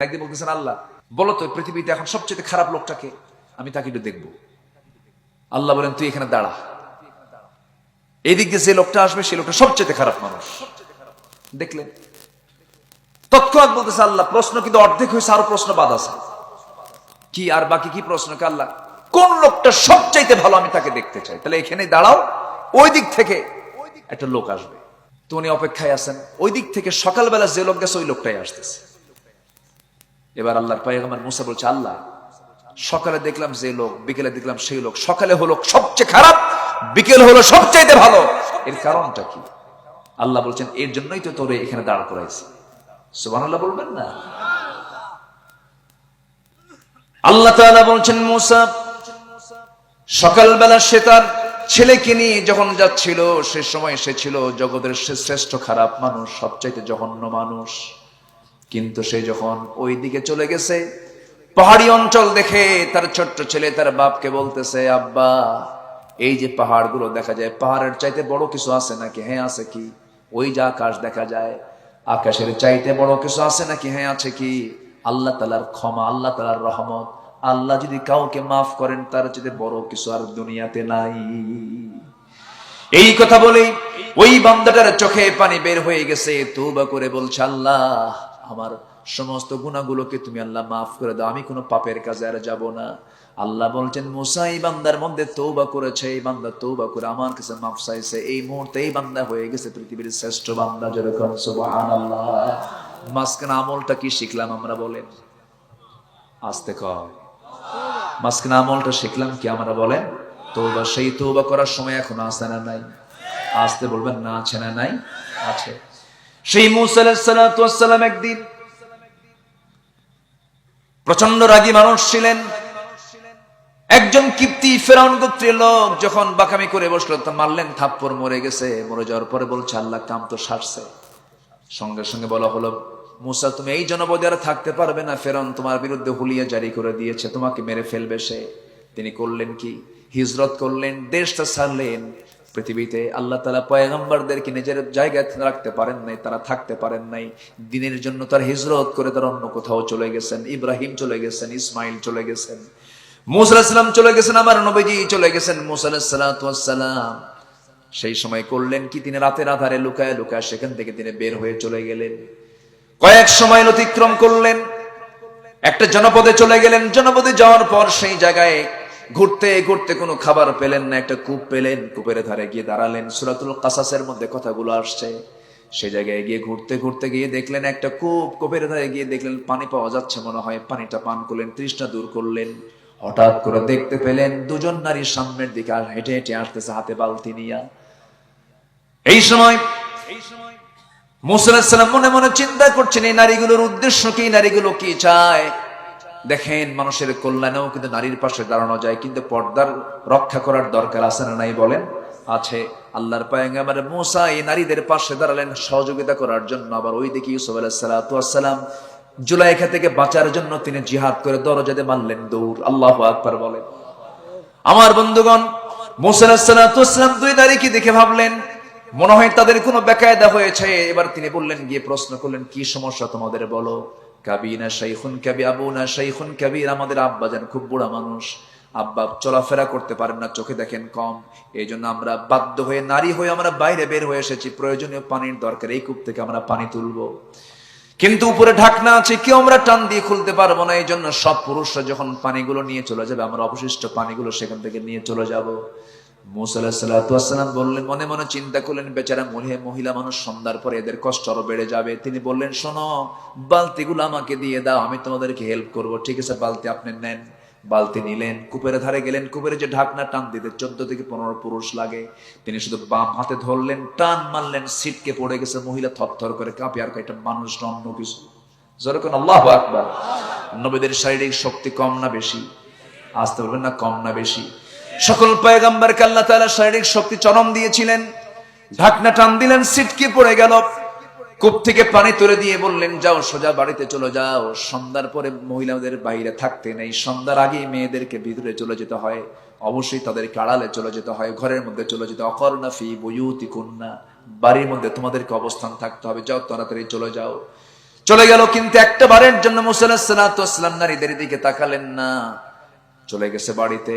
একদিন বলতেছেন, আল্লাহ বলো তো পৃথিবীতে এখন সবচেয়ে খারাপ লোকটাকে, আমি তাকে একটু দেখবো। আল্লাহ বলেন, তুই এখানে দাঁড়া, এদিক দিয়ে যে লোকটা আসবে সেই লোকটা সবচেয়ে খারাপ মানুষ। দেখলেন, তৎক্ষণাৎ বলতেছে আল্লাহ, প্রশ্ন কিন্তু অর্ধেক হয়েছে, আরো প্রশ্ন বাদ আছে। কি আর বাকি কি প্রশ্ন? আল্লাহ, কোন লোকটা সবচাইতে ভালো, আমি তাকে দেখতে চাই। তাহলে এখানে দাঁড়াও, ওই দিক থেকে একটা লোক আসবে। তো উনি অপেক্ষায় আছেন, ওই দিক থেকে সকালবেলা যে লোক গেছে ওই লোকটাই আসতেছে। এবার আল্লাহর পয়গম্বর মুসা বলছে, আল্লাহ সকালে দেখলাম যে লোক, বিকেলে দেখলাম সেই লোক, সকালে হলো সবচেয়ে খারাপ, বিকেল হলো সবচাইতে ভালো, এর কারণটা কি? আল্লাহ বলছেন, এর জন্যই তো তোরে এখানে দাঁড় করাইছি। সুবহানাল্লাহ বলবেন না? আল্লাহ তাআলা বলছেন, মুসা সকালবেলা সে তার ছেলেকে নিয়ে যখন যাচ্ছিল, সে সময় সে ছিল জগতের শ্রেষ্ঠ খারাপ মানুষ, সবচাইতে জঘন্য মানুষ। কিন্তু সে যখন ওই দিকে চলে গেছে, পাহাড়ি অঞ্চল দেখে তার ছোট্ট ছেলে তার বাপকে বলতেছে, আব্বা এই যে পাহাড়গুলো দেখা যায়, পাহাড়ের চাইতে বড় কিছু আছে নাকি? হ্যাঁ আছে। কি? ওই যে আকাশ দেখা যায়, আকাশের চাইতে বড় কিছু আছে নাকি? হ্যাঁ আছে। কি? আল্লাহ তাআলার ক্ষমা, আল্লাহ তাআলার রহমত। আল্লাহ যদি কাউকে মাফ করেন, তার চাইতে বড় কিছু আর দুনিয়াতে নাই। এই কথা বলেই ওই বান্দাটার চোখে পানি বের হয়ে গেছে, তওবা করে বলছে, আল্লাহ আমার সমস্ত গুনাহগুলোকে তুমি আল্লাহ মাফ করে দাও, আমি কোনো পাপের কাজে আর যাব না। আল্লাহ বলছেন, মুসা এই বান্দার মধ্যে তওবা করেছে, এই বান্দা তওবা করে আমার কাছে মাফ চাইছে, এই মুহূর্তে এই বান্দা হয়ে গেছে পৃথিবীর শ্রেষ্ঠ বান্দা। যেরকম সুবহানাল্লাহ। মাঝখানে আমলটা কি শিখলাম আমরা? বলেন আস্তে কয়, মাঝখানে আমলটা শিখলাম কি আমরা? বলেন তওবা। সেই তওবা করার সময় এখন আছে না নাই? আসতে বলবেন না, আছে না নাই? আছে। সেই মুসা আলাইহিস সালাতু ওয়াস সালাম একদিন প্রচন্ড রাগী মানুষ ছিলেন। একজন কিপ্তি ফেরাউন গোত্রের লোক যখন বাকামি করে বসলো, তা মারলেন, থাপ্পড়, মরে গেছে। মরে যাওয়ার পরে বলছে, আল্লাহ কাম তো সারছে। সঙ্গে সঙ্গে বলা হলো, মুসা তুমি এই জনপদে আর থাকতে পারবে না, ফেরাউন তোমার বিরুদ্ধে হুলিয়া জারি করে দিয়েছে, তোমাকে মেরে ফেলবে সে। তিনি করলেন কি? হিজরত করলেন, দেশটা ছাড়লেন। পৃথিবীতে আল্লাহ তাআলা পয়গম্বরদেরকে নিজের জায়গায় রাখতে পারেন নাই, তারা থাকতে পারেন নাই। দ্বীনের জন্য তার হিজরত করে তারা অন্য কোথাও চলে গেছেন। ইব্রাহিম চলে গেছেন, ইসমাইল চলে গেছেন, মুসা আলাইহিস সালাম চলে গেছেন, আমার নবীজি চলে গেছেন মুসা আলাইহিস সালাতু ওয়াস সালাম। সেই সময় করলেন কি? তিনি রাতের আধারে লুকায় লুকায় সেখান থেকে তিনি বের হয়ে চলে গেলেন। কয়েক সময় অতিক্রম করলেন, একটা জনপদে চলে গেলেন। জনপদে যাওয়ার পর সেই জায়গায় ঘুরতে ঘুরতে কোনো খাবার পেলেন না, একটা কূপ পেলেন, কূপের ধারে গিয়ে দাঁড়ালেন। সূরাতুল কাসাসের মধ্যে কথাগুলো আসছে। সেই জায়গায় গিয়ে ঘুরতে ঘুরতে গিয়ে দেখলেন একটা কূপ, কূপের ধারে গিয়ে দেখলেন পানি পাওয়া যাচ্ছে মনে হয়, পানিটা পান করলেন, তৃষ্ণা দূর করলেন। হঠাৎ করে দেখতে পেলেন দুজন নারী সামনের দিকে হেঁটে হেঁটে আসতেছে, হাতে বালতি নিয়া। এই সময় মুসা আলাইহিস সালাম মনে মনে চিন্তা করছেন, এই নারীগুলোর উদ্দেশ্য কি, নারীগুলো কি চায়। দেখেন, মানুষের কল্যাণেও কিন্তু নারীর পাশে দাঁড়ানো যায়, কিন্তু পর্দার রক্ষা করার দরকার আছে না নাই? বলেন আছে। আল্লাহর পয়গম্বর মুসা এই নারীদের পাশে দাঁড়ালেন সহযোগিতা করার জন্য। আবার ওই দিকে ইউসুফ আলাইহিস সালাতু ওয়াস সালাম জুলাইখা থেকে বাঁচার জন্য তিনি জিহাদ করে দরজাতে মারলেন দৌড়। আল্লাহু আকবার বলেন। আমার বন্ধুগণ, মুসা আলাইহিস সালাতু ওয়াস সালাম দুই নারীকে দেখে ভাবলেন মনে হয় তাদের কোনো বেকায়দা হয়েছে। এবার তিনি বললেন, গিয়ে প্রশ্ন করলেন, কি সমস্যা তোমাদের বলো। কাবিনা শাইখুন কাবি, আবুনা শাইখুন কাবির, আমাদের আব্বা যেন খুব বুড়া মানুষ, আব্বা চলাফেরা করতে পারেন না, চোখে দেখেন কম। এই জন্য আমরা বাধ্য হয়ে, নারী হয়ে আমরা বাইরে বের হয়ে এসেছি, প্রয়োজনীয় পানির দরকার, এই কূপ থেকে আমরা পানি তুলবো, কিন্তু উপরে ঢাকনা আছে, কেউ আমরা টান দিয়ে খুলতে পারবো না। এই জন্য সব পুরুষরা যখন পানিগুলো নিয়ে চলে যাবে, আমরা অবশিষ্ট পানিগুলো সেখান থেকে নিয়ে চলে যাব। মুসা আলাইহিস সালাতু ওয়াস সালাম বললেন, মনে মনে চিন্তা করলেন, বেচারা মহিলা মানুষ, সন্ধ্যার পরে এদের কষ্ট আরো বেড়ে যাবে। তিনি বললেন, শোনো, বালতিগুলো আমাকে দিয়ে দাও, আমি তোমাদেরকে হেল্প করব। ঠিক আছে, বালতি আপনি নেন। বালতি নিলেন, কূপের ধারে গেলেন। কূপের যে ঢাকনা টান দিতে 14 থেকে 15 পুরুষ লাগে, তিনি শুধু বাম হাতে ধরলেন, টান মারলেন, ছিটকে পড়ে গেছে। মহিলা থরথর করে কাঁপে, আর একটা মানুষ না অন্য কিছু। যেরকম আল্লাহু আকবার। নবীদের শারীরিক শক্তি কম না বেশি? আসতে বলবেন না, কম না বেশি? সকল পয়গম্বরকে আল্লাহ তাআলা শারীরিক শক্তি চরম দিয়েছিলেন। ঢাকনা টান দিলেন, ছিটকে পড়ে গেল। কূপ থেকে পানি তুলে দিয়ে বললেন, যাও সোজা বাড়িতে চলে যাও। সন্ধ্যার পরে মহিলাদের বাইরে থাকতে নেই, সন্ধ্যার আগে মেয়েদেরকে ভিতরে চলে যেতে হয়, অবশ্যই তাদেরকে আড়ালে চলে যেতে হয়, ঘরের মধ্যে চলে যেতে। অকরনা ফি বুয়ুতিকুন্না, বাড়ির মধ্যে তোমাদেরকে অবস্থান থাকতে হবে, যাও তাড়াতাড়ি চলে যাও। চলে গেল, কিন্তু একটা বারের জন্য মুসা আলাইহিস সালাতু ওয়াস সালাম নারীদের দিকে তাকালেন না, চলে গেছে বাড়িতে।